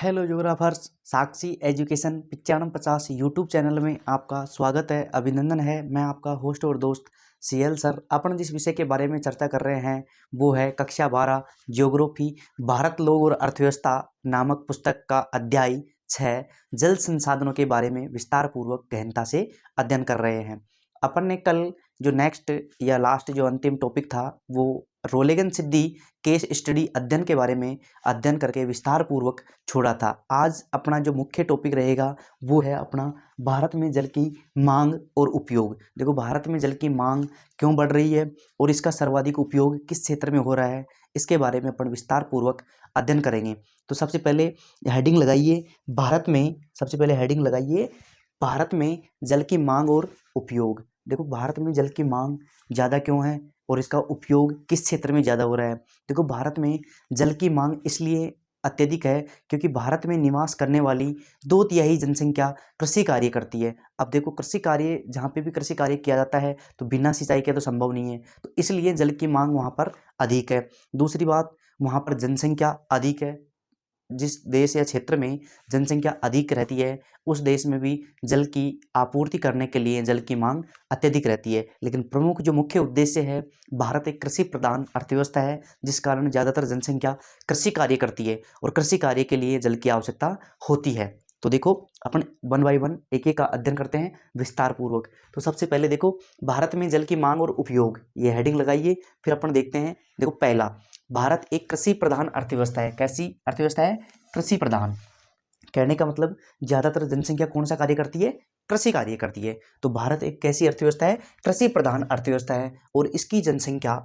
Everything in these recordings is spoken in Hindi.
हेलो जोग्राफर्स, साक्षी एजुकेशन 9550 यूट्यूब चैनल में आपका स्वागत है, अभिनंदन है। मैं आपका होस्ट और दोस्त सीएल सर। अपन जिस विषय के बारे में चर्चा कर रहे हैं वो है कक्षा 12 ज्योग्राफी भारत लोग और अर्थव्यवस्था नामक पुस्तक का अध्याय 6 जल संसाधनों के बारे में विस्तार पूर्वक गहनता से अध्ययन कर रहे हैं। अपन ने कल जो नेक्स्ट या लास्ट जो अंतिम टॉपिक था वो रोलेगन सिद्धि केस स्टडी अध्ययन के बारे में अध्ययन करके विस्तार पूर्वक छोड़ा था। आज अपना जो मुख्य टॉपिक रहेगा वो है अपना भारत में जल की मांग और उपयोग। देखो, भारत में जल की मांग क्यों बढ़ रही है और इसका सर्वाधिक उपयोग किस क्षेत्र में हो रहा है, इसके बारे में अपन विस्तार पूर्वक अध्ययन करेंगे। तो सबसे पहले हेडिंग लगाइए भारत में, सबसे पहले हेडिंग लगाइए भारत में जल की मांग और उपयोग। देखो, भारत में जल की मांग ज़्यादा क्यों है और इसका उपयोग किस क्षेत्र में ज़्यादा हो रहा है। देखो, भारत में जल की मांग इसलिए अत्यधिक है क्योंकि भारत में निवास करने वाली 2/3 जनसंख्या कृषि कार्य करती है। अब देखो, कृषि कार्य जहाँ पे भी कृषि कार्य किया जाता है तो बिना सिंचाई के तो संभव नहीं है, तो इसलिए जल की मांग वहाँ पर अधिक है। दूसरी बात, वहाँ पर जनसंख्या अधिक है। जिस देश या क्षेत्र में जनसंख्या अधिक रहती है उस देश में भी जल की आपूर्ति करने के लिए जल की मांग अत्यधिक रहती है। लेकिन प्रमुख जो मुख्य उद्देश्य है, भारत एक कृषि प्रधान अर्थव्यवस्था है जिस कारण ज़्यादातर जनसंख्या कृषि कार्य करती है और कृषि कार्य के लिए जल की आवश्यकता होती है। तो देखो, अपन वन बाय वन एक एक का अध्ययन करते हैं विस्तार पूर्वक। तो सबसे पहले देखो, भारत में जल की मांग और उपयोग, ये हेडिंग लगाइए। फिर अपन देखते हैं। देखो, पहला, भारत एक कृषि प्रधान अर्थव्यवस्था है। कैसी अर्थव्यवस्था है? कृषि प्रधान। कहने का मतलब ज़्यादातर जनसंख्या कौन सा कार्य करती है? कृषि कार्य करती है। तो भारत एक कैसी अर्थव्यवस्था है? कृषि प्रधान अर्थव्यवस्था है। और इसकी जनसंख्या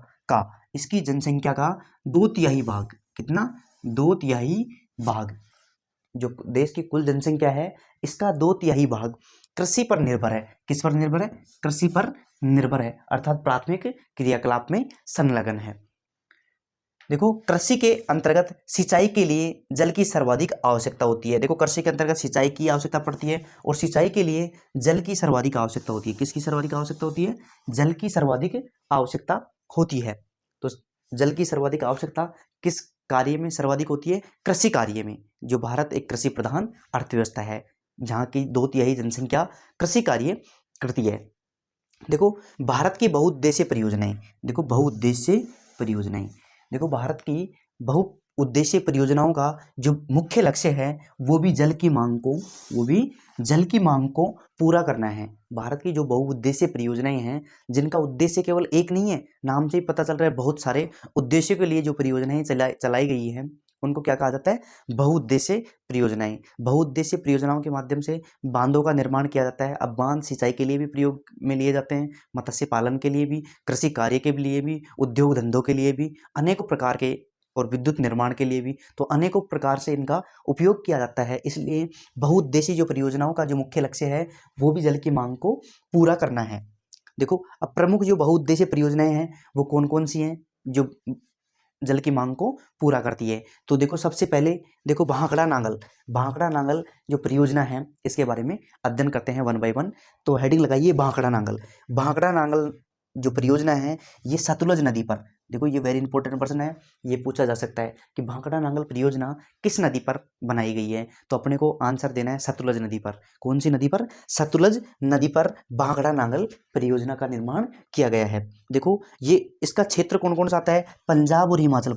का 2/3 भाग, कितना? 2/3 भाग जो देश की कुल जनसंख्या है इसका 2/3 भाग कृषि पर निर्भर है। किस पर निर्भर है? कृषि पर निर्भर है, अर्थात प्राथमिक क्रियाकलाप में संलग्न है। देखो, कृषि के अंतर्गत सिंचाई के लिए जल की सर्वाधिक आवश्यकता होती है। देखो, कृषि के अंतर्गत सिंचाई की आवश्यकता पड़ती है और सिंचाई के लिए जल की सर्वाधिक आवश्यकता होती है। किसकी सर्वाधिक आवश्यकता होती है? जल की सर्वाधिक आवश्यकता होती है। तो जल की सर्वाधिक आवश्यकता किस कार्य में सर्वाधिक होती है? कृषि कार्य में। जो भारत एक कृषि प्रधान अर्थव्यवस्था है जहाँ की 2/3 जनसंख्या कृषि कार्य करती है। देखो, भारत की बहुउद्देशीय परियोजनाएं, देखो बहुउद्देशीय परियोजनाएं, देखो भारत की बहुउद्देशीय परियोजनाओं का जो मुख्य लक्ष्य है वो भी जल की मांग को पूरा करना है। भारत की जो बहुउद्देशीय परियोजनाएं हैं जिनका उद्देश्य केवल एक नहीं है, नाम से ही पता चल रहा है, बहुत सारे उद्देश्यों के लिए जो परियोजनाएं चलाई गई हैं उनको क्या कहा जाता है? बहुउद्देशीय परियोजनाएं। बहुउद्देशीय परियोजनाओं के माध्यम से बांधों का निर्माण किया जाता है। अब बांध सिंचाई के लिए भी प्रयोग में लिए जाते हैं, मत्स्य पालन के लिए भी, कृषि कार्य के लिए भी, उद्योग धंधों के लिए भी, अनेकों प्रकार के, और विद्युत निर्माण के लिए भी, तो अनेकों प्रकार से इनका उपयोग किया जाता है। इसलिए बहुउद्देशीय जो परियोजनाओं का जो मुख्य लक्ष्य है वो भी जल की मांग को पूरा करना है। देखो, अब प्रमुख जो बहुउद्देशीय परियोजनाएं हैं वो कौन कौन सी हैं जो जल की मांग को पूरा करती है? तो देखो, सबसे पहले देखो भाखड़ा नांगल जो परियोजना है इसके बारे में अध्ययन करते हैं वन बाय वन। तो हेडिंग लगाइए भाखड़ा नांगल जो परियोजना है ये सतलुज नदी पर, देखो ये वेरी इंपॉर्टेंट प्रश्न है, ये पूछा जा सकता है कि भाखड़ा नांगल परियोजना किस नदी पर बनाई गई है। तो अपने को आंसर देना है सतलुज नदी पर। कौन सी नदी पर? सतलुज नदी पर भाखड़ा नांगल परियोजना का निर्माण किया गया है। देखो, ये इसका क्षेत्र कौन कौन सा आता है? पंजाब और हिमाचल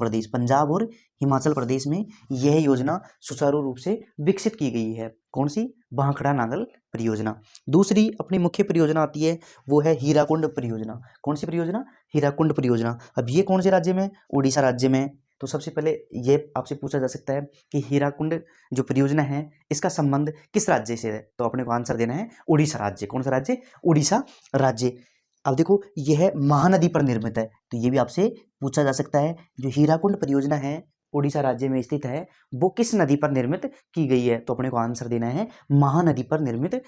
प्रदेश में यह योजना सुचारू रूप से विकसित की गई है। कौन सी? भाखड़ा नांगल परियोजना। दूसरी अपनी मुख्य परियोजना आती है वो है हीराकुंड परियोजना। कौन सी परियोजना? हीराकुंड परियोजना। अब ये कौन से राज्य में? उड़ीसा राज्य में। तो सबसे पहले ये आपसे पूछा जा सकता है कि हीराकुंड जो परियोजना है इसका संबंध किस राज्य से है? तो अपने को आंसर देना है उड़ीसा राज्य। कौन सा राज्य? उड़ीसा राज्य। अब देखो, यह महानदी पर निर्मित है, तो ये भी आपसे पूछा जा सकता है जो हीराकुंड परियोजना है उड़ीसा राज्य में स्थित है वो किस नदी पर निर्मित की गई है? तो अपने को आंसर देना है महानदी पर निर्मित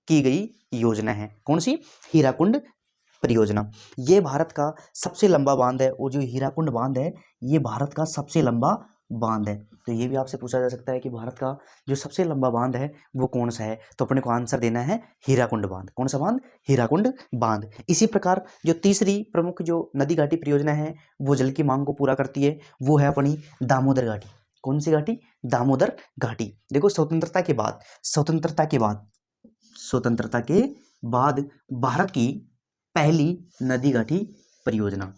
की गई योजना है। कौन सी? हीराकुंड परियोजना। ये भारत का सबसे लंबा बांध है, और जो हीराकुंड बांध है ये भारत का सबसे लंबा बांध है। तो ये भी आपसे पूछा जा सकता है कि भारत का जो सबसे लंबा बांध है वो कौन सा है? तो अपने को आंसर देना है हीराकुंड बांध। कौन सा बांध? हीराकुंड बांध। इसी प्रकार जो तीसरी प्रमुख जो नदी घाटी परियोजना है वो जल की मांग को पूरा करती है वो है अपनी दामोदर घाटी। कौन सी घाटी? दामोदर घाटी। देखो स्वतंत्रता के बाद, स्वतंत्रता के बाद भारत की पहली नदी घाटी परियोजना।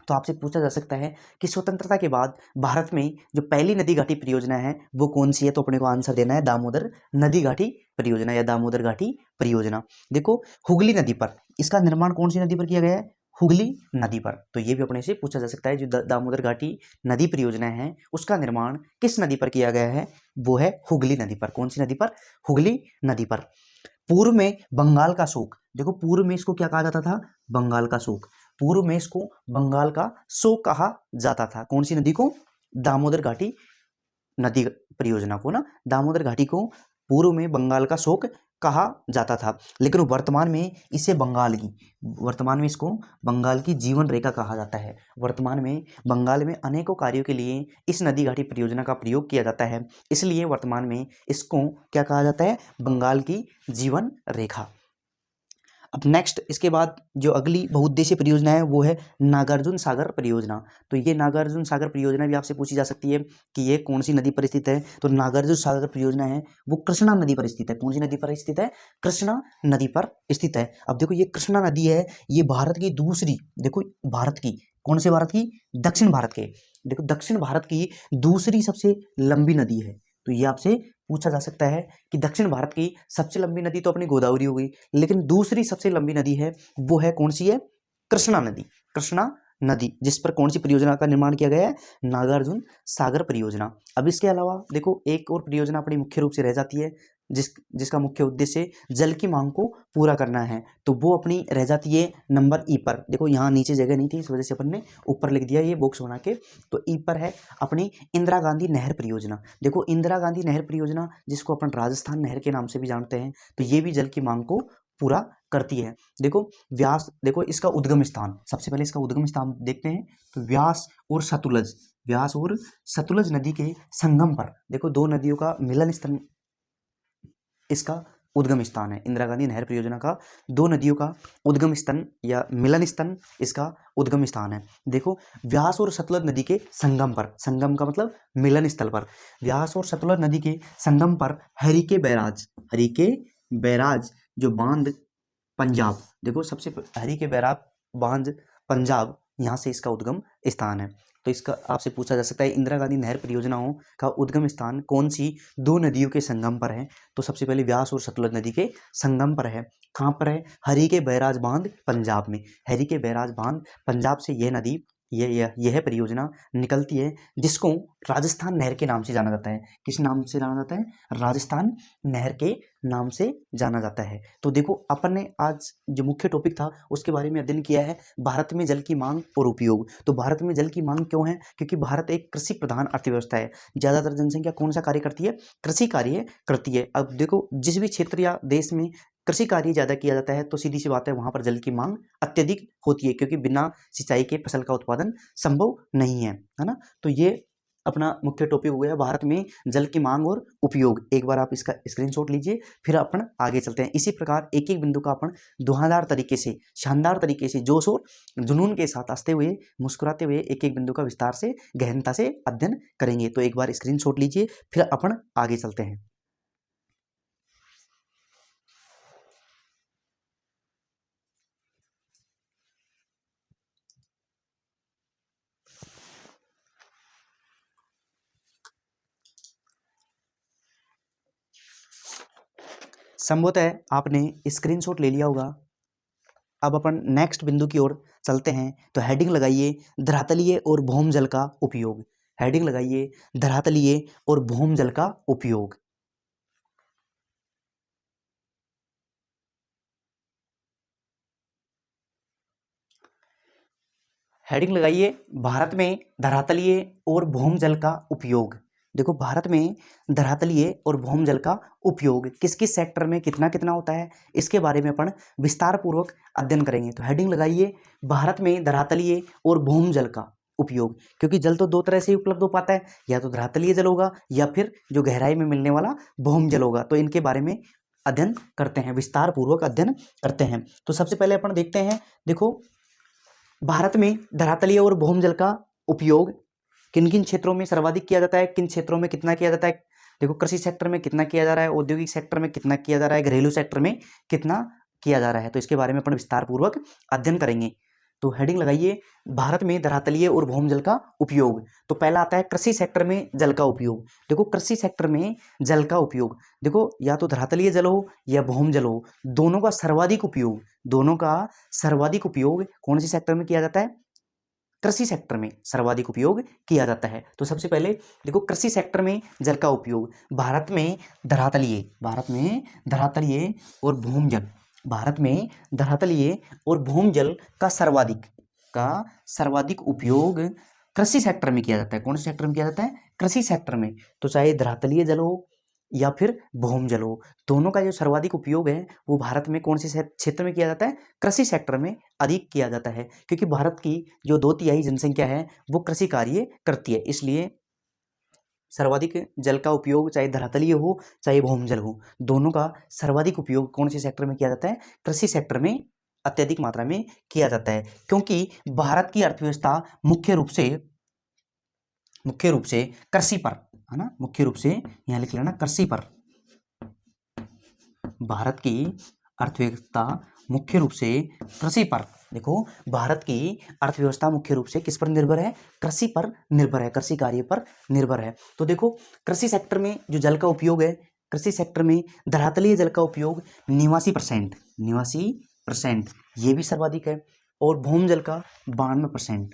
तो आपसे पूछा जा सकता है कि स्वतंत्रता के बाद भारत में जो पहली नदी घाटी परियोजना है वो कौन सी है? तो अपने को आंसर देना है दामोदर नदी घाटी परियोजना या दामोदर घाटी परियोजना। देखो हुगली नदी पर, इसका निर्माण कौन सी नदी पर किया गया है? हुगली नदी पर। तो ये भी अपने से पूछा जा सकता है, जो दामोदर घाटी नदी परियोजना है उसका निर्माण किस नदी पर किया गया है? वो है हुगली नदी पर। कौन सी नदी पर? हुगली नदी पर। पूर्व में बंगाल का शोक, देखो पूर्व में इसको क्या कहा जाता था? बंगाल का शोक। पूर्व में इसको बंगाल का शोक कहा जाता था। कौन सी नदी को? दामोदर घाटी नदी परियोजना को ना, दामोदर घाटी को पूर्व में बंगाल का शोक कहा जाता था, लेकिन वर्तमान में इसे वर्तमान में इसको बंगाल की जीवन रेखा कहा जाता है। वर्तमान में बंगाल में अनेकों कार्यों के लिए इस नदी घाटी परियोजना का प्रयोग किया जाता है, इसलिए वर्तमान में इसको क्या कहा जाता है? बंगाल की जीवन रेखा। अब नेक्स्ट इसके बाद जो अगली बहुउद्देशीय परियोजना है वो है नागार्जुन सागर परियोजना। तो ये नागार्जुन सागर परियोजना भी आपसे पूछी जा सकती है कि ये कौन सी नदी पर स्थित है? तो नागार्जुन सागर परियोजना है वो कृष्णा नदी पर स्थित है। कौन सी नदी पर स्थित है? कृष्णा नदी पर स्थित है। अब देखो ये कृष्णा नदी है, ये भारत की दूसरी, देखो भारत की, कौन से भारत की? दक्षिण भारत के, देखो दक्षिण भारत की दूसरी सबसे लंबी नदी है। तो ये आपसे पूछा जा सकता है कि दक्षिण भारत की सबसे लंबी नदी तो अपनी गोदावरी हो गई, लेकिन दूसरी सबसे लंबी नदी है वो है कौन सी है? कृष्णा नदी। कृष्णा नदी, जिस पर कौन सी परियोजना का निर्माण किया गया है? नागार्जुन सागर परियोजना। अब इसके अलावा देखो एक और परियोजना अपनी मुख्य रूप से रह जाती है, जिसका मुख्य उद्देश्य जल की मांग को पूरा करना है, तो वो अपनी रह जाती है नंबर ई पर। देखो यहाँ नीचे जगह नहीं थी, इस वजह से अपन ने ऊपर लिख दिया ये बॉक्स बना के। तो ई पर है अपनी इंदिरा गांधी नहर परियोजना। देखो इंदिरा गांधी नहर परियोजना, जिसको अपन राजस्थान नहर के नाम से भी जानते हैं, तो ये भी जल की मांग को पूरा करती है। देखो व्यास, देखो इसका उद्गम स्थान, सबसे पहले इसका उद्गम स्थान देखते हैं। तो व्यास और सतलुज नदी के संगम पर, देखो दो नदियों का मिलन स्थल इसका उद्गम स्थान है। इंदिरा गांधी नहर परियोजना का दो नदियों का उद्गम स्थान या मिलन स्थान इसका उद्गम स्थान है। देखो व्यास और सतलुज नदी के संगम पर, संगम का मतलब मिलन स्थल पर, व्यास और सतलुज नदी के संगम पर हरिके बैराज जो बांध पंजाब, देखो सबसे हरिके बैराज बांध पंजाब, यहाँ से इसका उद्गम स्थान है। तो इसका आपसे पूछा जा सकता है इंदिरा गांधी नहर परियोजनाओं का उद्गम स्थान कौन सी दो नदियों के संगम पर है? तो सबसे पहले व्यास और सतलुज नदी के संगम पर है। कहाँ पर है? हरिके बैराज बांध पंजाब में। हरिके बैराज बांध पंजाब से यह नदी, यह परियोजना निकलती है, जिसको राजस्थान नहर के नाम से जाना जाता है। किस नाम से जाना जाता है? राजस्थान नहर के नाम से जाना जाता है। तो देखो अपन ने आज जो मुख्य टॉपिक था उसके बारे में अध्ययन किया है, भारत में जल की मांग और उपयोग। तो भारत में जल की मांग क्यों है? क्योंकि भारत एक कृषि प्रधान अर्थव्यवस्था है। ज़्यादातर जनसंख्या कौन सा कार्य करती है? कृषि कार्य करती है। अब देखो जिस भी क्षेत्र या देश में कृषि कार्य ज़्यादा किया जाता है तो सीधी सी बात है वहाँ पर जल की मांग अत्यधिक होती है, क्योंकि बिना सिंचाई के फसल का उत्पादन संभव नहीं है ना। तो ये अपना मुख्य टॉपिक हो गया भारत में जल की मांग और उपयोग। एक बार आप इसका स्क्रीनशॉट लीजिए, फिर अपन आगे चलते हैं। इसी प्रकार एक एक बिंदु का अपन धुआंधार तरीके से, शानदार तरीके से, जोश और जुनून के साथ हंसते हुए, मुस्कुराते हुए एक एक बिंदु का विस्तार से, गहनता से अध्ययन करेंगे। तो एक बार स्क्रीनशॉट लीजिए, फिर अपन आगे चलते हैं। संभवतः आपने स्क्रीनशॉट ले लिया होगा। अब अपन नेक्स्ट बिंदु की ओर चलते हैं। तो हेडिंग लगाइए धरातलीय और भौमजल का उपयोग। हेडिंग लगाइए धरातलीय और भौमजल का उपयोग। हेडिंग लगाइए भारत में धरातलीय और भौमजल का उपयोग। देखो भारत में धरातलीय और भौमजल का उपयोग किस किस सेक्टर में कितना कितना होता है, इसके बारे में अपन विस्तार पूर्वक अध्ययन करेंगे। तो हेडिंग लगाइए भारत में धरातलीय और भौमजल का उपयोग, क्योंकि जल तो दो तरह से उपलब्ध हो पाता है, या तो धरातलीय जल होगा या फिर जो गहराई में मिलने वाला भौमजल होगा। तो इनके बारे में अध्ययन करते हैं, विस्तार पूर्वक अध्ययन करते हैं। तो सबसे पहले अपन देखते हैं, देखो भारत में धरातलीय और भौमजल का उपयोग किन किन क्षेत्रों में सर्वाधिक किया जाता है, किन क्षेत्रों में कितना किया जाता है। देखो कृषि सेक्टर में कितना किया जा रहा है, औद्योगिक सेक्टर में कितना किया जा रहा है, घरेलू सेक्टर में कितना किया जा रहा है। तो इसके बारे में अपन विस्तार पूर्वक अध्ययन करेंगे। तो हेडिंग लगाइए, भारत में धरातलीय और भौम जल का उपयोग। तो पहला आता है कृषि सेक्टर में जल का उपयोग। देखो कृषि सेक्टर में जल का उपयोग, देखो या तो धरातलीय जल हो या भौम जल हो, दोनों का सर्वाधिक उपयोग, दोनों का सर्वाधिक उपयोग कौन सी सेक्टर में किया जाता है, कृषि सेक्टर में सर्वाधिक उपयोग किया जाता है। तो सबसे पहले देखो कृषि सेक्टर में जल का उपयोग, भारत में धरातलीय और भूम जल, भारत में धरातलीय और भूम जल का सर्वाधिक उपयोग कृषि सेक्टर में किया जाता है। कौन से सेक्टर में किया जाता है, कृषि सेक्टर में। तो चाहे धरातलीय जल हो या फिर भूम जल हो, दोनों का जो सर्वाधिक उपयोग है वो भारत में कौन से क्षेत्र में किया जाता है, कृषि सेक्टर में अधिक किया जाता है। क्योंकि भारत की जो 2/3 जनसंख्या है वो कृषि कार्य करती है, इसलिए सर्वाधिक जल का उपयोग चाहे धरातलीय हो चाहे भूम जल हो, दोनों का सर्वाधिक उपयोग कौन से सेक्टर में किया जाता है, कृषि सेक्टर में अत्यधिक मात्रा में किया जाता है। क्योंकि भारत की अर्थव्यवस्था मुख्य रूप से कृषि पर है ना, मुख्य रूप से यहाँ लिख लेना कृषि पर। भारत की अर्थव्यवस्था मुख्य रूप से कृषि पर, देखो भारत की अर्थव्यवस्था मुख्य रूप से किस पर निर्भर है, कृषि पर निर्भर है, कृषि कार्य पर निर्भर है। तो देखो कृषि सेक्टर में जो जल का उपयोग है, कृषि सेक्टर में धरातलीय जल का उपयोग 89%, ये भी सर्वाधिक है, और भूम जल का 92%,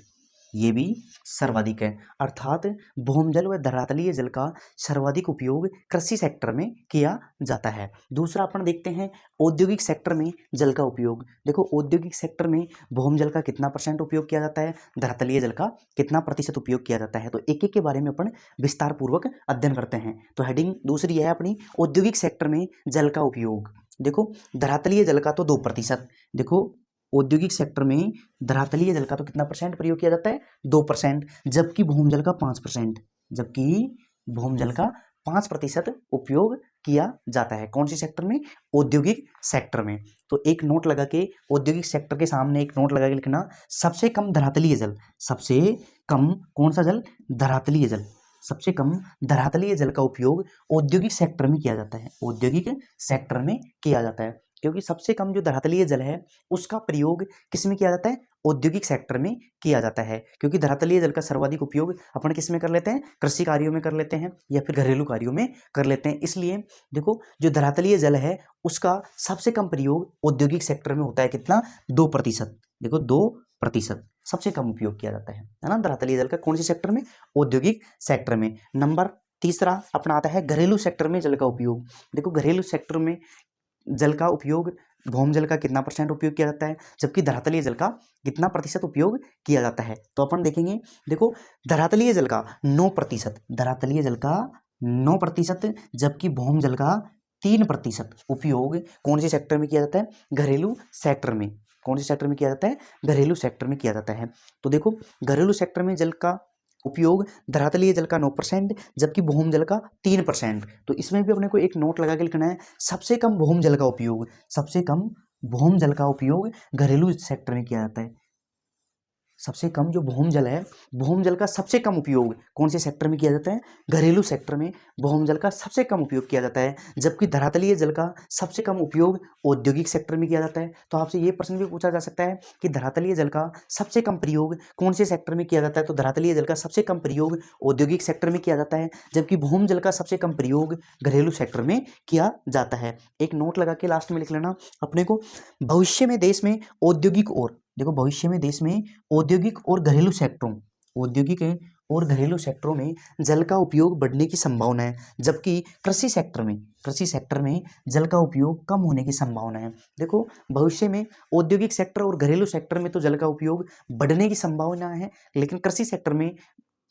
ये भी सर्वाधिक है। अर्थात भूम जल व धरातलीय जल का सर्वाधिक उपयोग कृषि सेक्टर में किया जाता है। दूसरा अपन देखते हैं औद्योगिक सेक्टर में जल का उपयोग। देखो औद्योगिक सेक्टर में भूम जल का कितना % उपयोग किया जाता है, धरातलीय जल का कितना % उपयोग किया जाता है। तो एक एक के बारे में अपन विस्तार पूर्वक अध्ययन करते हैं। तो हेडिंग दूसरी है अपनी, औद्योगिक सेक्टर में जल का उपयोग। देखो धरातलीय जल का तो 2%, देखो औद्योगिक सेक्टर में धरातलीय जल का तो कितना % प्रयोग किया जाता है, 2%, जबकि भूम जल का 5%, जबकि भूम जल का 5% उपयोग किया जाता है। कौन सी सेक्टर में, औद्योगिक सेक्टर में। तो एक नोट लगा के औद्योगिक सेक्टर के सामने एक नोट लगा के लिखना, सबसे कम धरातलीय जल, सबसे कम कौन सा जल, धरातलीय जल, सबसे कम धरातलीय जल का उपयोग औद्योगिक सेक्टर में किया जाता है, औद्योगिक सेक्टर में किया जाता है। क्योंकि सबसे कम जो धरातलीय जल है उसका प्रयोग किस में किया जाता है, औद्योगिक सेक्टर में किया जाता है। क्योंकि धरातलीय जल का सर्वाधिक उपयोग अपन किस में कर लेते हैं, कृषि कार्यों में कर लेते हैं या फिर घरेलू कार्यों में कर लेते हैं। इसलिए देखो जो धरातलीय जल है उसका सबसे कम प्रयोग औद्योगिक सेक्टर में होता है, कितना, 2%। देखो 2% सबसे कम उपयोग किया जाता है ना धरातलीय जल का, कौन से सेक्टर में, औद्योगिक सेक्टर में। नंबर तीसरा अपना आता है घरेलू सेक्टर में जल का उपयोग। देखो घरेलू सेक्टर में जल का उपयोग, भूम जल का कितना % उपयोग किया जाता है, जबकि धरातलीय जल का कितना % उपयोग किया जाता है। तो अपन देखेंगे, देखो धरातलीय जल का 9%, धरातलीय जल का 9%, जबकि भूम जल का 3% उपयोग कौन से सेक्टर में किया जाता है, घरेलू सेक्टर में। कौन से सेक्टर में किया जाता है, घरेलू सेक्टर में किया जाता है। तो देखो घरेलू सेक्टर में जल का उपयोग धरातलीय जल का 9%, जबकि भूम जल का 3%। तो इसमें भी अपने को एक नोट लगा के लिखना है, सबसे कम भूम जल का उपयोग, सबसे कम भूम जल का उपयोग घरेलू सेक्टर में किया जाता है। सबसे कम जो भूम जल है, भूम जल का सबसे कम उपयोग कौन से सेक्टर में किया जाता है, घरेलू सेक्टर में भूम जल का सबसे कम उपयोग किया जाता है, जबकि धरातलीय जल का सबसे कम उपयोग औद्योगिक सेक्टर में किया जाता है। तो आपसे ये प्रश्न भी पूछा जा सकता है कि धरातलीय जल का सबसे कम प्रयोग कौन से सेक्टर में किया जाता है, तो धरातलीय जल का सबसे कम प्रयोग औद्योगिक सेक्टर में किया जाता है, जबकि भूम जल का सबसे कम प्रयोग घरेलू सेक्टर में किया जाता है। एक नोट लगा के लास्ट में लिख लेना अपने को, भविष्य में देश में औद्योगिक और, देखो भविष्य में देश में औद्योगिक और घरेलू सेक्टरों, औद्योगिक और घरेलू सेक्टरों में जल का उपयोग बढ़ने की संभावना है, जबकि कृषि सेक्टर में जल का उपयोग कम होने की संभावना है। देखो भविष्य में औद्योगिक सेक्टर और घरेलू सेक्टर में तो जल का उपयोग बढ़ने की संभावना है, लेकिन कृषि सेक्टर में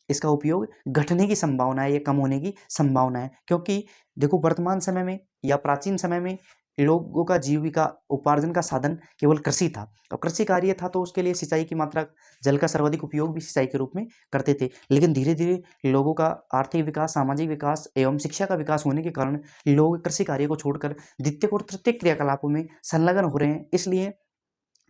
इसका उपयोग घटने की संभावना है या कम होने की संभावना है। क्योंकि देखो वर्तमान समय में या प्राचीन समय में लोगों का जीविका उपार्जन का साधन केवल कृषि था, और कृषि कार्य था तो उसके लिए सिंचाई की मात्रा, जल का सर्वाधिक उपयोग भी सिंचाई के रूप में करते थे। लेकिन धीरे धीरे लोगों का आर्थिक विकास, सामाजिक विकास एवं शिक्षा का विकास होने के कारण लोग कृषि कार्य को छोड़कर द्वितीयक और तृतीयक क्रियाकलापों में संलग्न हो रहे हैं। इसलिए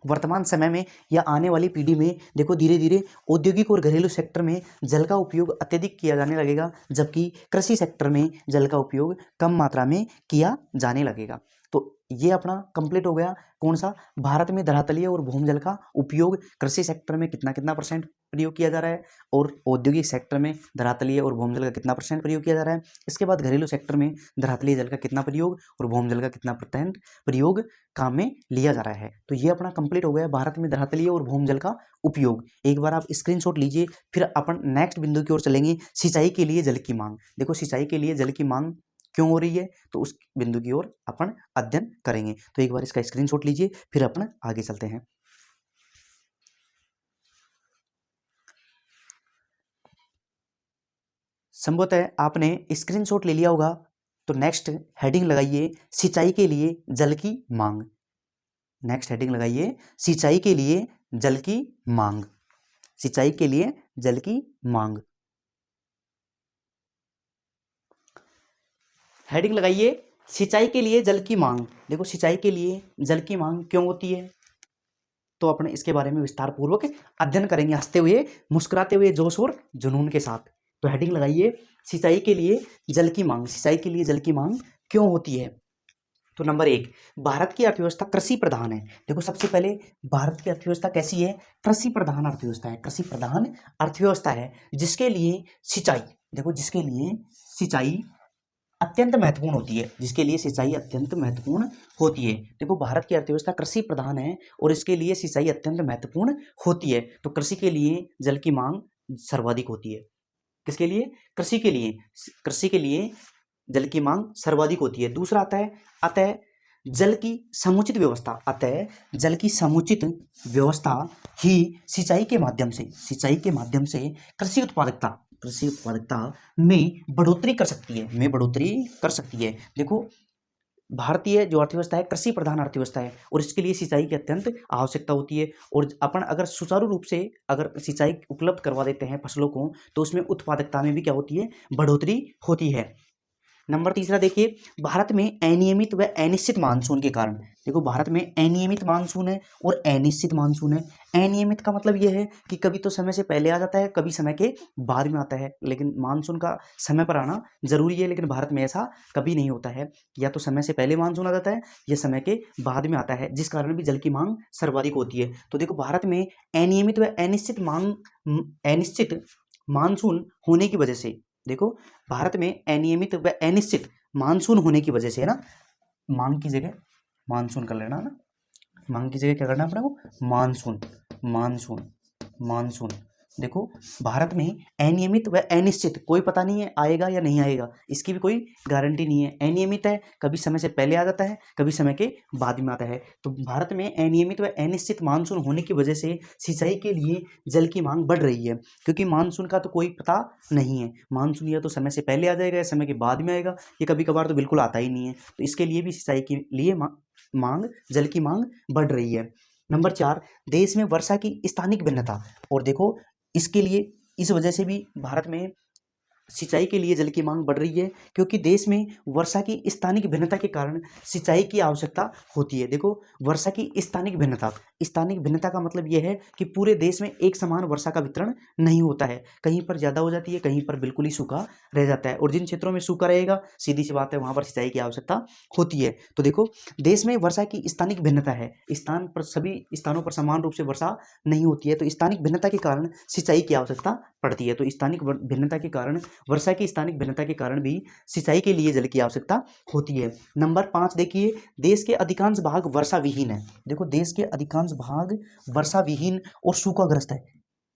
वर्तमान समय में या आने वाली पीढ़ी में देखो धीरे धीरे औद्योगिक और घरेलू सेक्टर में जल का उपयोग अत्यधिक किया जाने लगेगा, जबकि कृषि सेक्टर में जल का उपयोग कम मात्रा में किया जाने लगेगा। तो ये अपना कंप्लीट हो गया। कौन सा? भारत में धरातलीय और भूमजल का उपयोग कृषि सेक्टर में कितना कितना परसेंट प्रयोग किया जा रहा है, और औद्योगिक सेक्टर में धरातलीय और भूमजल का कितना परसेंट प्रयोग किया जा रहा है। इसके बाद घरेलू सेक्टर में धरातलीय जल का कितना प्रयोग और भूमजल का कितना परसेंट प्रयोग काम में लिया जा रहा है। तो ये अपना कंप्लीट हो गया भारत में धरातलीय और भूमजल का उपयोग। एक बार आप स्क्रीनशॉट लीजिए, फिर अपन नेक्स्ट बिंदु की ओर चलेंगे, सिंचाई के लिए जल की मांग। देखो सिंचाई के लिए जल की मांग क्यों हो रही है, तो उस बिंदु की ओर अपन अध्ययन करेंगे। तो एक बार इसका स्क्रीनशॉट लीजिए, फिर अपन आगे चलते हैं। संभवतः आपने स्क्रीनशॉट ले लिया होगा, तो नेक्स्ट हेडिंग लगाइए सिंचाई के लिए जल की मांग। नेक्स्ट हेडिंग लगाइए सिंचाई के लिए जल की मांग। सिंचाई के लिए जल की मांग। हेडिंग लगाइए सिंचाई के लिए जल की मांग। देखो सिंचाई के लिए जल की मांग क्यों होती है, तो अपन इसके बारे में विस्तार पूर्वक अध्ययन करेंगे, हंसते हुए, मुस्कुराते हुए, जोश और जुनून के साथ। तो हेडिंग लगाइए सिंचाई के लिए जल की मांग। सिंचाई के लिए जल की मांग क्यों होती है? तो नंबर 1, भारत की अर्थव्यवस्था कृषि प्रधान है। देखो सबसे पहले भारत की अर्थव्यवस्था कैसी है? कृषि प्रधान अर्थव्यवस्था है। कृषि प्रधान अर्थव्यवस्था है, जिसके लिए सिंचाई, देखो जिसके लिए सिंचाई अत्यंत महत्वपूर्ण होती है, जिसके लिए सिंचाई अत्यंत महत्वपूर्ण होती है। देखो भारत की अर्थव्यवस्था कृषि प्रधान है और इसके लिए सिंचाई अत्यंत महत्वपूर्ण होती है। तो कृषि के लिए जल की मांग सर्वाधिक होती है। किसके लिए? कृषि के लिए। कृषि के लिए जल की मांग सर्वाधिक होती है। दूसरा आता है अतः जल की समुचित व्यवस्था। अतः जल की समुचित व्यवस्था ही सिंचाई के माध्यम से कृषि उत्पादकता में बढ़ोतरी कर सकती है। देखो भारतीय जो अर्थव्यवस्था है कृषि प्रधान अर्थव्यवस्था है, और इसके लिए सिंचाई की अत्यंत आवश्यकता होती है। और अपन अगर सुचारू रूप से अगर सिंचाई उपलब्ध करवा देते हैं फसलों को, तो उसमें उत्पादकता में भी क्या होती है? बढ़ोतरी होती है। नंबर तीसरा देखिए, भारत में अनियमित व अनिश्चित मानसून के कारण। देखो भारत में अनियमित मानसून है और अनिश्चित मानसून है। अनियमित का मतलब यह है कि कभी तो समय से पहले आ जाता है, कभी समय के बाद में आता है, लेकिन मानसून का समय पर आना जरूरी है। लेकिन भारत में ऐसा कभी नहीं होता है, या तो समय से पहले मानसून आ जाता है या समय के बाद में आता है, जिस कारण भी जल की मांग सर्वाधिक होती है। तो देखो भारत में अनियमित व अनिश्चित मानसून होने की वजह से, देखो भारत में अनियमित व अनिश्चित मानसून होने की वजह से, है ना, मांग की जगह मानसून कर लेना ना, मांग की जगह क्या करना अपने को? मानसून। मानसून मानसून देखो भारत में अनियमित व अनिश्चित, कोई पता नहीं है आएगा या नहीं आएगा, इसकी भी कोई गारंटी नहीं है। अनियमित है, कभी समय से पहले आ जाता है, कभी समय के बाद में आता है। तो भारत में अनियमित व अनिश्चित मानसून होने की वजह से सिंचाई के लिए जल की मांग बढ़ रही है, क्योंकि मानसून का तो कोई पता नहीं है। मानसून या तो समय से पहले आ जाएगा या समय के बाद में आएगा, ये कभी कभार तो बिल्कुल आता ही नहीं है। तो इसके लिए भी सिंचाई के लिए मांग, जल की मांग बढ़ रही है। नंबर 4, देश में वर्षा की स्थानिक भिन्नता। और देखो इसके लिए, इस वजह से भी भारत में सिंचाई के लिए जल की मांग बढ़ रही है, क्योंकि देश में वर्षा की स्थानिक भिन्नता के कारण सिंचाई की आवश्यकता होती है। देखो वर्षा की स्थानिक भिन्नता का मतलब यह है कि पूरे देश में एक समान वर्षा का वितरण नहीं होता है। कहीं पर ज़्यादा हो जाती है, कहीं पर बिल्कुल ही सूखा रह जाता है, और जिन क्षेत्रों में सूखा रहेगा सीधी सी बात है वहाँ पर सिंचाई की आवश्यकता होती है। तो देखो देश में वर्षा की स्थानिक भिन्नता है, स्थान पर सभी स्थानों पर समान रूप से वर्षा नहीं होती है, तो स्थानिक भिन्नता के कारण सिंचाई की आवश्यकता पड़ती है। तो स्थानिक भिन्नता के कारण, वर्षा की स्थानिक भिन्नता के कारण भी सिंचाई के लिए जल की आवश्यकता होती है। नंबर 5 देखिए, देश के अधिकांश भाग वर्षा विहीन है। देखो देश के अधिकांश भाग वर्षा विहीन और सूखाग्रस्त है।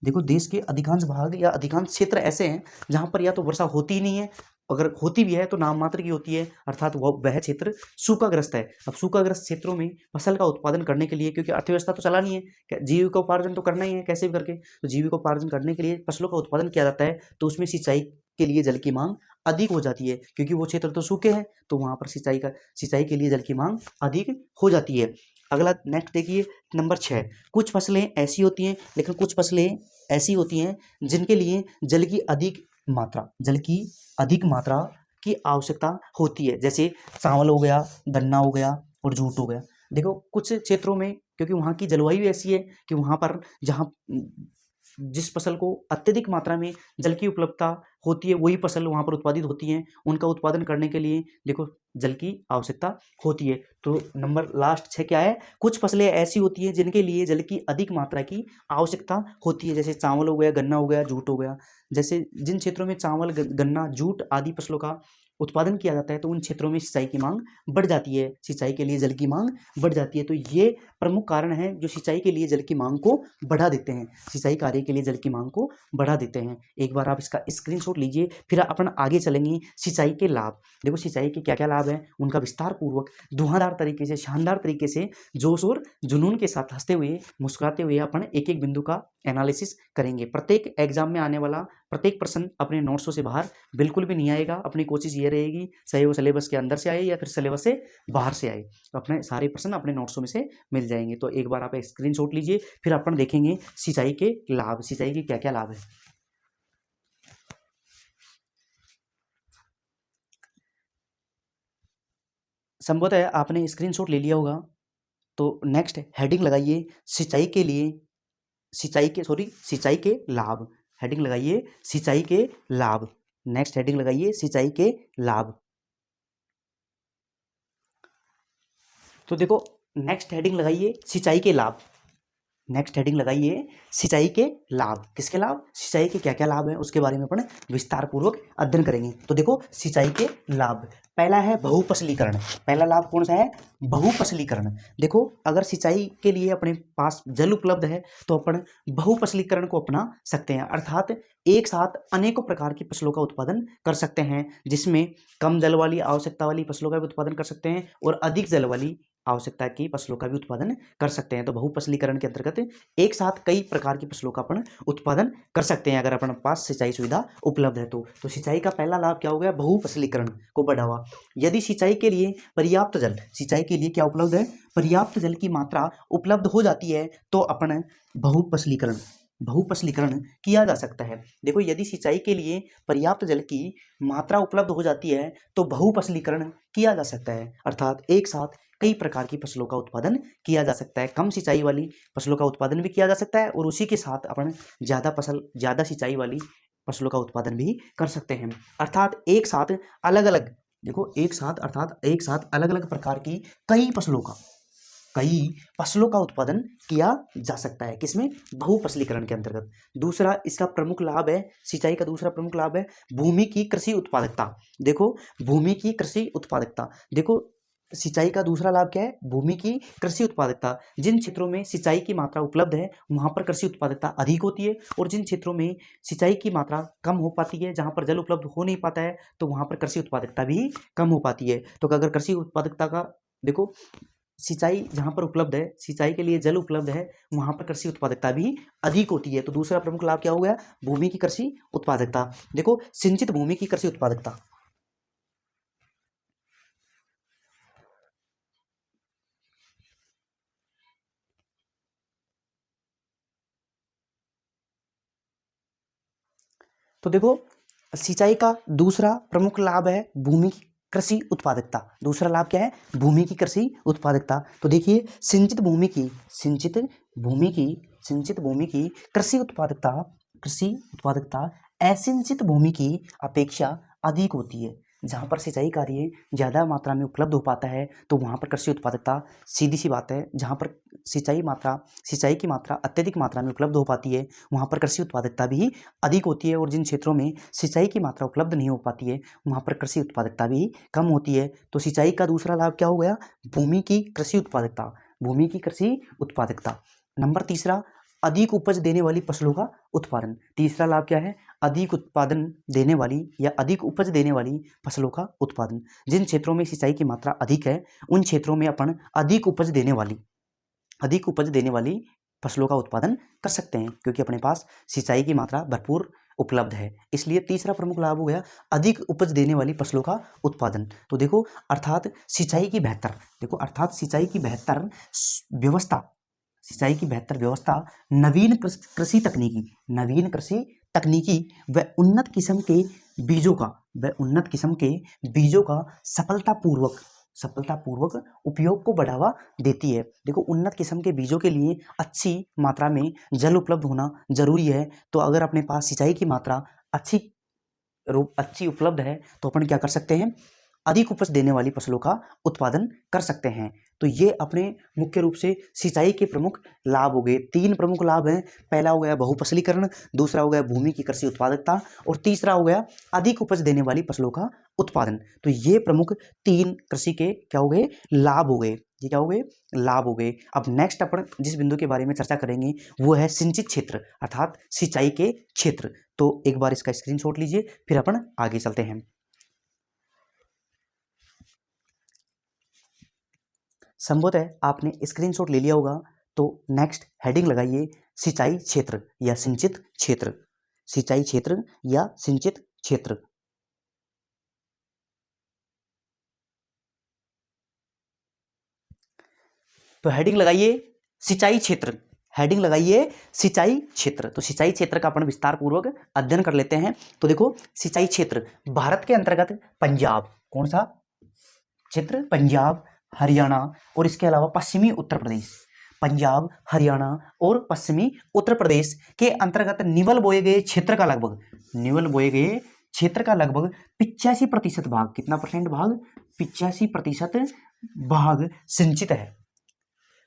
देखो देश के अधिकांश भाग या अधिकांश क्षेत्र ऐसे हैं जहां पर या तो वर्षा होती ही नहीं है, अगर होती भी है तो नाम मात्र की होती है, अर्थात वह क्षेत्र सूखाग्रस्त है। अब सूखाग्रस्त क्षेत्रों में फसल का उत्पादन करने के लिए, क्योंकि अर्थव्यवस्था तो चलानी है, जीविकोपार्जन तो करना ही है कैसे भी करके, तो जीविकोपार्जन करने के लिए फसलों का उत्पादन किया जाता है, तो उसमें सिंचाई के लिए जल की मांग अधिक हो जाती है, क्योंकि वो क्षेत्र तो सूखे हैं, तो वहां पर सिंचाई के लिए जल की मांग अधिक हो जाती है। अगला नेक्स्ट देखिए नंबर 6, कुछ फसलें ऐसी होती हैं, लेकिन कुछ फसलें ऐसी होती हैं जिनके लिए जल की अधिक मात्रा की आवश्यकता होती है, जैसे चावल हो गया, गन्ना हो गया और जूट हो गया। देखो कुछ क्षेत्रों में क्योंकि वहाँ की जलवायु ऐसी है कि वहाँ पर जहाँ जिस फसल को अत्यधिक मात्रा में जल की उपलब्धता होती है वही फसल वहाँ पर उत्पादित होती हैं। उनका उत्पादन करने के लिए देखो जल की आवश्यकता होती है। तो नंबर लास्ट 6 क्या है, कुछ फसलें ऐसी होती हैं जिनके लिए जल की अधिक मात्रा की आवश्यकता होती है, जैसे चावल हो गया, गन्ना हो गया, जूट हो गया। जैसे जिन क्षेत्रों में चावल, गन्ना, जूट आदि फसलों का उत्पादन किया जाता है तो उन क्षेत्रों में सिंचाई की मांग बढ़ जाती है, सिंचाई के लिए जल की मांग बढ़ जाती है। तो ये प्रमुख कारण है जो सिंचाई के लिए जल की मांग को बढ़ा देते हैं, सिंचाई कार्य के लिए जल की मांग को बढ़ा देते हैं। एक बार आप इसका स्क्रीनशॉट लीजिए, फिर अपन आगे चलेंगे। सिंचाई के लाभ, देखो सिंचाई के क्या क्या लाभ हैं, उनका विस्तार पूर्वक धुआंधार तरीके से, शानदार तरीके से, जोश और जुनून के साथ हंसते हुए, मुस्कुराते हुए अपन एक एक बिंदु का एनालिसिस करेंगे। प्रत्येक एग्जाम में आने वाला प्रत्येक प्रश्न अपने नोट्सों से बाहर बिल्कुल भी नहीं आएगा। अपनी कोशिश ये रहेगी चाहे वो सिलेबस के अंदर से आए या फिर सिलेबस से बाहर से आए, तो अपने सारे प्रश्न अपने नोट्सों में से मिल जाएंगे। तो एक बार आप स्क्रीनशॉट लीजिए, फिर अपन देखेंगे सिंचाई के लाभ, सिंचाई के क्या क्या लाभ है। संभवतः आपने स्क्रीनशॉट ले लिया होगा, तो नेक्स्ट हेडिंग लगाइए सिंचाई के लिए, सिंचाई के लाभ। हेडिंग लगाइए सिंचाई के लाभ। नेक्स्ट हेडिंग लगाइए सिंचाई के लाभ। तो देखो नेक्स्ट हेडिंग लगाइए सिंचाई के लाभ। नेक्स्ट हेडिंग लगाइए सिंचाई के लाभ। किसके लाभ, सिंचाई के क्या क्या लाभ हैं उसके बारे में अपन विस्तार पूर्वक अध्ययन करेंगे। तो देखो सिंचाई के लाभ, पहला है बहुफसलीकरण। पहला लाभ कौन सा है, बहुफसलीकरण। देखो अगर सिंचाई के लिए अपने पास जल उपलब्ध है तो अपन बहुफसलीकरण को अपना सकते हैं, अर्थात एक साथ अनेकों प्रकार की फसलों का उत्पादन कर सकते हैं, जिसमें कम जल वाली आवश्यकता वाली फसलों का भी उत्पादन कर सकते हैं और अधिक जल वाली आवश्यकता की फसलों का भी उत्पादन कर सकते हैं। तो बहुफसलीकरण के अंतर्गत एक साथ कई प्रकार की फसलों का अपन उत्पादन कर सकते हैं अगर अपन पास सिंचाई सुविधा उपलब्ध है तो सिंचाई का पहला लाभ क्या हो गया, बहुफसलीकरण को बढ़ावा। यदि सिंचाई के लिए पर्याप्त जल, सिंचाई के लिए क्या उपलब्ध है, पर्याप्त जल की मात्रा उपलब्ध हो जाती है तो अपन बहुफसलीकरण किया जा सकता है। देखो यदि सिंचाई के लिए पर्याप्त जल की मात्रा उपलब्ध हो जाती है तो बहुफसलीकरण किया जा सकता है, अर्थात एक साथ कई प्रकार की फसलों का उत्पादन किया जा सकता है। कम सिंचाई वाली फसलों का उत्पादन भी किया जा सकता है और उसी के साथ अपन ज़्यादा सिंचाई वाली फसलों का उत्पादन भी कर सकते हैं, अर्थात एक साथ अलग अलग, देखो एक साथ अलग अलग प्रकार की कई फसलों का उत्पादन किया जा सकता है, किसमें, बहुफसलीकरण के अंतर्गत। दूसरा इसका प्रमुख लाभ है, सिंचाई का दूसरा प्रमुख लाभ है भूमि की कृषि उत्पादकता। देखो भूमि की कृषि उत्पादकता, देखो सिंचाई का दूसरा लाभ क्या है, भूमि की कृषि उत्पादकता। जिन क्षेत्रों में सिंचाई की मात्रा उपलब्ध है वहां पर कृषि उत्पादकता अधिक होती है और जिन क्षेत्रों में सिंचाई की मात्रा कम हो पाती है, जहां पर जल उपलब्ध हो नहीं पाता है, तो वहां पर कृषि उत्पादकता भी कम हो पाती है। तो अगर कृषि उत्पादकता का देखो, सिंचाई जहां पर उपलब्ध है, सिंचाई के लिए जल उपलब्ध है, वहां पर कृषि उत्पादकता भी अधिक होती है। तो दूसरा प्रमुख लाभ क्या हो गया, भूमि की कृषि उत्पादकता। देखो सिंचित भूमि की कृषि उत्पादकता, तो देखो सिंचाई का दूसरा प्रमुख लाभ है भूमि की कृषि उत्पादकता। दूसरा लाभ क्या है, भूमि की कृषि उत्पादकता। तो देखिए सिंचित भूमि की कृषि उत्पादकता असिंचित भूमि की अपेक्षा अधिक होती है। जहाँ पर सिंचाई कार्य ज़्यादा मात्रा में उपलब्ध हो पाता है तो वहाँ पर कृषि उत्पादकता, सीधी सी बात है, जहाँ पर सिंचाई की मात्रा अत्यधिक मात्रा में उपलब्ध हो पाती है वहाँ पर कृषि उत्पादकता भी अधिक होती है, और जिन क्षेत्रों में सिंचाई की मात्रा उपलब्ध नहीं हो पाती है वहाँ पर कृषि उत्पादकता भी कम होती है। तो सिंचाई का दूसरा लाभ क्या हो गया, भूमि की कृषि उत्पादकता। नंबर तीसरा, अधिक उपज देने वाली फसलों का उत्पादन। तीसरा लाभ क्या है, अधिक उत्पादन देने वाली या अधिक उपज देने वाली फसलों का उत्पादन। जिन क्षेत्रों में सिंचाई की मात्रा अधिक है उन क्षेत्रों में अपन अधिक उपज देने वाली फसलों का उत्पादन कर सकते हैं, क्योंकि अपने पास सिंचाई की मात्रा भरपूर उपलब्ध है। इसलिए तीसरा प्रमुख लाभ हो गया अधिक उपज देने वाली फसलों का उत्पादन। तो देखो अर्थात सिंचाई की बेहतर व्यवस्था, नवीन कृषि तकनीकी व उन्नत किस्म के बीजों का सफलतापूर्वक उपयोग को बढ़ावा देती है। देखो, उन्नत किस्म के बीजों के लिए अच्छी मात्रा में जल उपलब्ध होना जरूरी है। तो अगर अपने पास सिंचाई की मात्रा अच्छी उपलब्ध है तो अपन क्या कर सकते हैं, अधिक उपज देने वाली फसलों का उत्पादन कर सकते हैं। तो ये अपने मुख्य रूप से सिंचाई के प्रमुख लाभ हो गए। 3 प्रमुख लाभ हैं। पहला हो गया बहुफसलीकरण, दूसरा हो गया भूमि की कृषि उत्पादकता, और तीसरा हो गया अधिक उपज देने वाली फसलों का उत्पादन। तो ये प्रमुख 3 कृषि के क्या हो गए, लाभ हो गए। ये क्या हो गए, लाभ हो गए। अब नेक्स्ट अपन जिस बिंदु के बारे में चर्चा करेंगे वो है सिंचित क्षेत्र, अर्थात सिंचाई के क्षेत्र। तो एक बार इसका स्क्रीनशॉट लीजिए, फिर अपन आगे चलते हैं। संभवतः आपने स्क्रीनशॉट ले लिया होगा, तो नेक्स्ट हेडिंग लगाइए सिंचाई क्षेत्र या सिंचित क्षेत्र। सिंचाई क्षेत्र या सिंचित क्षेत्र। तो हेडिंग लगाइए सिंचाई क्षेत्र, हेडिंग लगाइए सिंचाई क्षेत्र। तो सिंचाई क्षेत्र का अपन विस्तार पूर्वक अध्ययन कर लेते हैं। तो देखो, सिंचाई क्षेत्र भारत के अंतर्गत पंजाब, कौन सा क्षेत्र, पंजाब, हरियाणा और इसके अलावा पश्चिमी उत्तर प्रदेश, पंजाब, हरियाणा और पश्चिमी उत्तर प्रदेश के अंतर्गत निवल बोए गए क्षेत्र का लगभग, निवल बोए गए क्षेत्र का लगभग 85% भाग, कितना परसेंट भाग, 85% भाग सिंचित है।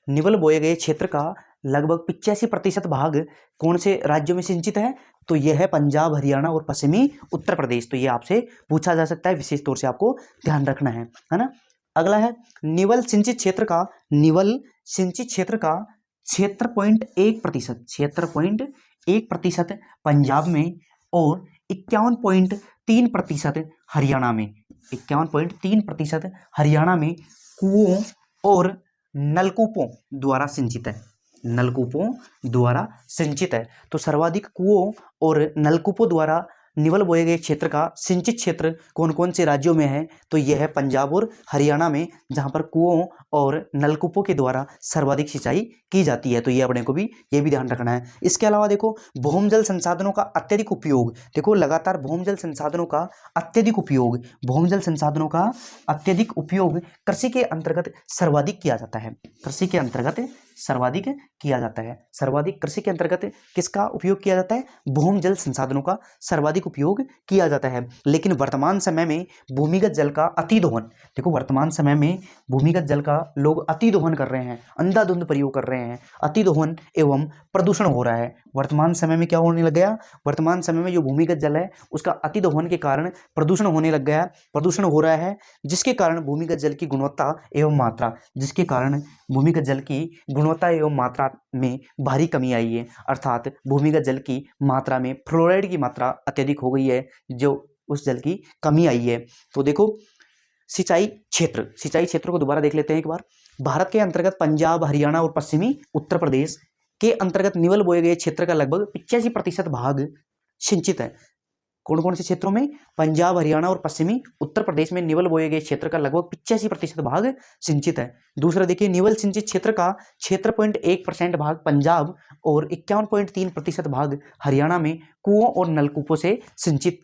निवल बोए गए क्षेत्र का लगभग 85% भाग कौन से राज्यों में सिंचित है, तो यह है पंजाब, हरियाणा और पश्चिमी उत्तर प्रदेश। तो यह आपसे पूछा जा सकता है, विशेष तौर से आपको ध्यान रखना है ना। अगला है निवल सिंचित क्षेत्र का, निवल सिंचित क्षेत्र का 76.1%, 76.1% पंजाब में और 51.3% हरियाणा में, 51.3% हरियाणा में कुओं और नलकूपों द्वारा सिंचित है, नलकूपों द्वारा सिंचित है। तो सर्वाधिक कुओं और नलकूपों द्वारा निवल बोए गए क्षेत्र का सिंचित क्षेत्र कौन कौन से राज्यों में है, तो यह है पंजाब और हरियाणा में, जहां पर कुओं और नलकूपों के द्वारा सर्वाधिक सिंचाई की जाती है। तो ये अपने को भी ये भी ध्यान रखना है। इसके अलावा देखो, भूमजल संसाधनों का अत्यधिक उपयोग, देखो लगातार भूमजल संसाधनों का अत्यधिक उपयोग, भूमजल संसाधनों का अत्यधिक उपयोग कृषि के अंतर्गत सर्वाधिक किया जाता है, कृषि के अंतर्गत सर्वाधिक किया जाता है। सर्वाधिक कृषि के अंतर्गत किसका उपयोग किया जाता है, भूमजल संसाधनों का सर्वाधिक उपयोग किया जाता है। लेकिन वर्तमान समय में भूमिगत जल का अति दोहन, देखो वर्तमान समय में भूमिगत जल का लोग अति दोहन कर रहे हैं, अंधाधुंध प्रयोग कर रहे हैं, अति दोहन एवं प्रदूषण हो रहा है। वर्तमान समय में क्या होने लग गया, वर्तमान समय में जो भूमिगत जल है उसका अति दोहन के कारण प्रदूषण होने लग गया, प्रदूषण हो रहा है, जिसके कारण भूमिगत जल की गुणवत्ता एवं मात्रा, जिसके कारण भूमिगत जल की गुणवत्ता एवं मात्रा में भारी कमी आई है। अर्थात भूमिगत जल की मात्रा में फ्लोराइड की मात्रा अत्यधिक हो गई है, जो उस जल की कमी आई है। तो देखो, सिंचाई क्षेत्र, सिंचाई क्षेत्र को दोबारा देख लेते हैं एक बार। भारत के अंतर्गत पंजाब, हरियाणा और पश्चिमी उत्तर प्रदेश के अंतर्गत निवल बोए गए क्षेत्र का लगभग 85% भाग सिंचित है। कौन कौन से क्षेत्रों में, पंजाब, हरियाणा और पश्चिमी उत्तर प्रदेश में निवल बोए गए क्षेत्र का लगभग 85% भाग सिंचित है। दूसरा देखिए, निवल सिंचित क्षेत्र का 76.1% भाग पंजाब और 51.3% भाग हरियाणा में कुओं और नलकूपों से सिंचित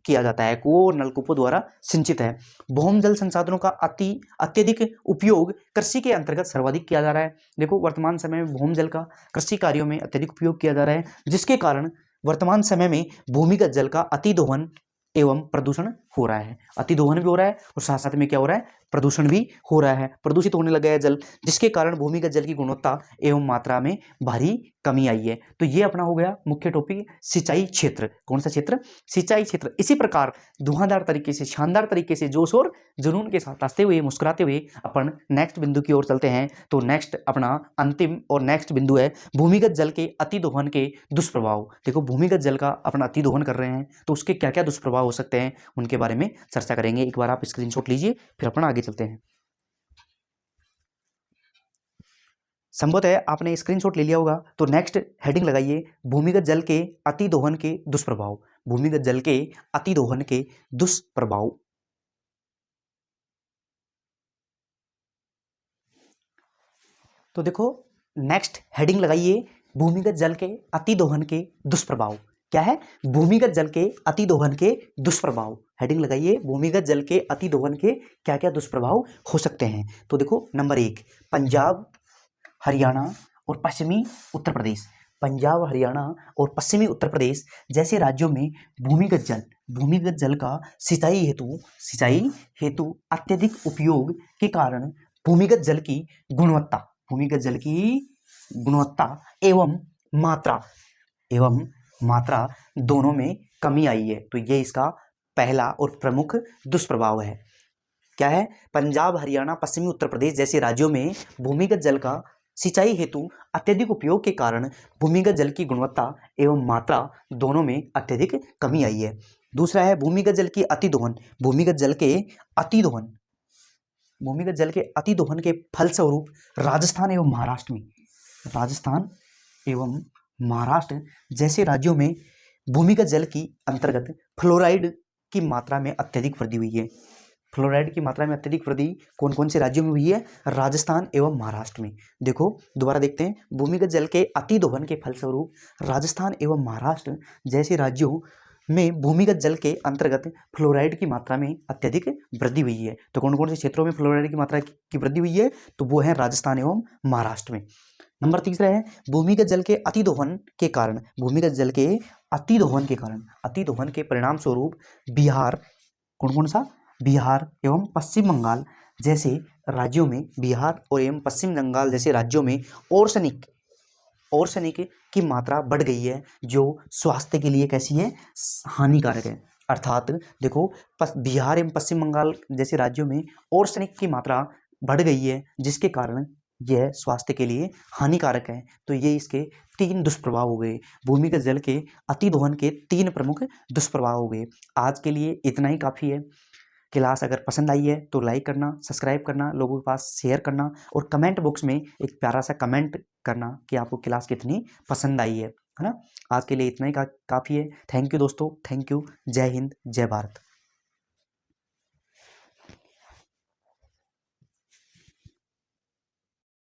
किया जाता है, कुओं और नलकूपों द्वारा सिंचित है। भूम जल संसाधनों का अत्यधिक उपयोग कृषि के अंतर्गत सर्वाधिक किया जा रहा है। देखो, वर्तमान समय में भूम जल का कृषि कार्यों में अत्यधिक उपयोग किया जा रहा है, जिसके कारण वर्तमान समय में भूमिगत जल का अति दोहन एवं प्रदूषण हो रहा है। अति दोहन भी हो रहा है और साथ साथ में क्या हो रहा है, प्रदूषण भी हो रहा है, प्रदूषित होने लगा है जल, जिसके कारण भूमिगत जल की गुणवत्ता एवं मात्रा में भारी कमी आई है। तो ये अपना हो गया मुख्य टॉपिक, सिंचाई क्षेत्र। कौन सा क्षेत्र, सिंचाई क्षेत्र। इसी प्रकार धुआंधार तरीके से, शानदार तरीके से, जोश और जुनून के साथ हंसते हुए, मुस्कुराते हुए अपन नेक्स्ट बिंदु की ओर चलते हैं। तो नेक्स्ट अपना अंतिम और नेक्स्ट बिंदु है भूमिगत जल के अति दोहन के दुष्प्रभाव। देखो, भूमिगत जल का अपना अति दोहन कर रहे हैं तो उसके क्या क्या दुष्प्रभाव हो सकते हैं, उनके बारे में चर्चा करेंगे। एक बार आप स्क्रीनशॉट लीजिए, फिर अपन आगे चलते हैं। संभवत है आपने स्क्रीनशॉट ले लिया होगा, तो नेक्स्ट हेडिंग लगाइए भूमिगत जल के अति दोहन के दुष्प्रभाव, भूमिगत जल के अति दोहन के दुष्प्रभाव। तो देखो, नेक्स्ट हेडिंग लगाइए भूमिगत जल के अति दोहन के दुष्प्रभाव। क्या है? भूमिगत जल के अतिदोहन के दुष्प्रभाव। हेडिंग लगाइए, भूमिगत जल के अतिदोहन के क्या क्या दुष्प्रभाव हो सकते हैं। तो देखो नंबर 1, पंजाब, हरियाणा और पश्चिमी उत्तर प्रदेश। पंजाब, हरियाणा और पश्चिमी उत्तर प्रदेश जैसे राज्यों में भूमिगत जल का सिंचाई हेतु अत्यधिक उपयोग के कारण भूमिगत जल की गुणवत्ता एवं मात्रा दोनों में कमी आई है। तो ये इसका पहला और प्रमुख दुष्प्रभाव है। क्या है? पंजाब, हरियाणा, पश्चिमी उत्तर प्रदेश जैसे राज्यों में भूमिगत जल का सिंचाई हेतु अत्यधिक उपयोग के कारण भूमिगत जल की गुणवत्ता एवं मात्रा दोनों में अत्यधिक कमी आई है। दूसरा है भूमिगत जल की अतिदोहन। भूमिगत जल के अतिदोहन के फलस्वरूप राजस्थान एवं महाराष्ट्र जैसे राज्यों में भूमिगत जल की अंतर्गत फ्लोराइड की मात्रा में अत्यधिक वृद्धि हुई है। फ्लोराइड की मात्रा में अत्यधिक वृद्धि कौन कौन से राज्यों में हुई है? राजस्थान एवं महाराष्ट्र में। देखो दोबारा देखते हैं, भूमिगत जल के अतिदोहन के फलस्वरूप राजस्थान एवं महाराष्ट्र जैसे राज्यों में भूमिगत जल के अंतर्गत फ्लोराइड की मात्रा में अत्यधिक वृद्धि हुई है। तो कौन कौन से क्षेत्रों में फ्लोराइड की मात्रा की वृद्धि हुई है? तो वो है राजस्थान एवं महाराष्ट्र में। नंबर तीसरा है भूमिगत जल के अतिदोहन के परिणाम स्वरूप बिहार, कौन कौन सा? बिहार एवं पश्चिम बंगाल जैसे राज्यों में ओर्सनिक की मात्रा बढ़ गई है, जो स्वास्थ्य के लिए कैसी है? हानिकारक है। अर्थात देखो बिहार एवं पश्चिम बंगाल जैसे राज्यों में ओर्सनिक की मात्रा बढ़ गई है, जिसके कारण यह स्वास्थ्य के लिए हानिकारक है। तो ये इसके 3 दुष्प्रभाव हो गए। भूमिगत जल के अतिदोहन के 3 प्रमुख दुष्प्रभाव हो गए। आज के लिए इतना ही काफ़ी है। क्लास अगर पसंद आई है तो लाइक करना, सब्सक्राइब करना, लोगों के पास शेयर करना और कमेंट बॉक्स में एक प्यारा सा कमेंट करना कि आपको क्लास कितनी पसंद आई है ना। आज के लिए इतना ही काफ़ी है। थैंक यू दोस्तों, थैंक यू। जय हिंद, जय भारत।